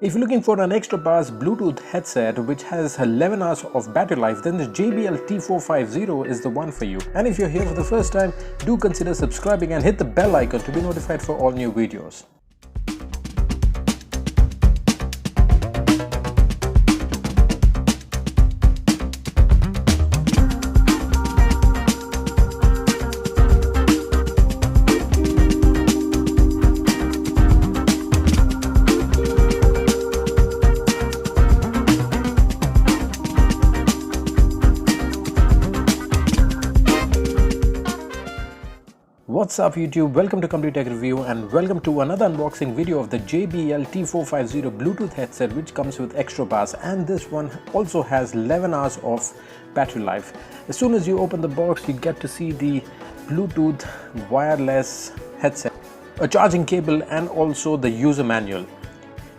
If you're looking for an extra bass Bluetooth headset which has 11 hours of battery life, then the JBL T450 is the one for you. And if you're here for the first time, do consider subscribing and hit the bell icon to be notified for all new videos. What's up YouTube, welcome to Complete Tech Review and welcome to another unboxing video of the JBL T450 Bluetooth headset which comes with extra bass, and this one also has 11 hours of battery life. As soon as you open the box, you get to see the Bluetooth wireless headset, a charging cable and also the user manual.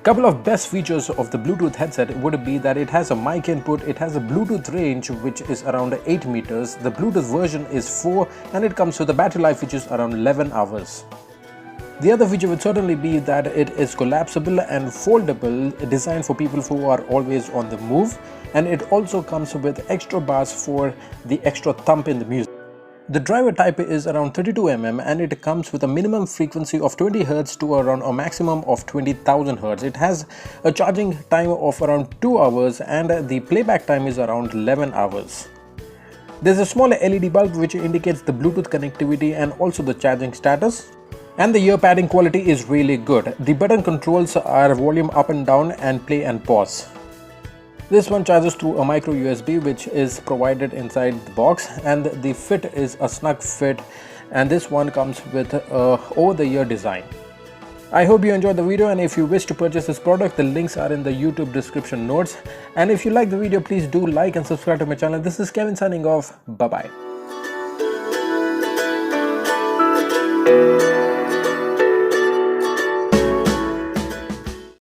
Couple of best features of the Bluetooth headset would be that it has a mic input, it has a Bluetooth range which is around 8 meters, the Bluetooth version is 4 and it comes with a battery life which is around 11 hours. The other feature would certainly be that it is collapsible and foldable, designed for people who are always on the move, and it also comes with extra bass for the extra thump in the music. The driver type is around 32 mm and it comes with a minimum frequency of 20 Hz to around a maximum of 20,000 Hz. It has a charging time of around 2 hours and the playback time is around 11 hours. There's a small LED bulb which indicates the Bluetooth connectivity and also the charging status. And the ear padding quality is really good. The button controls are volume up and down and play and pause. This one charges through a micro USB which is provided inside the box, and the fit is a snug fit, and this one comes with a over-the-ear design. I hope you enjoyed the video, and if you wish to purchase this product, the links are in the YouTube description notes. And if you like the video, please do like and subscribe to my channel. This is Kevin signing off. Bye bye.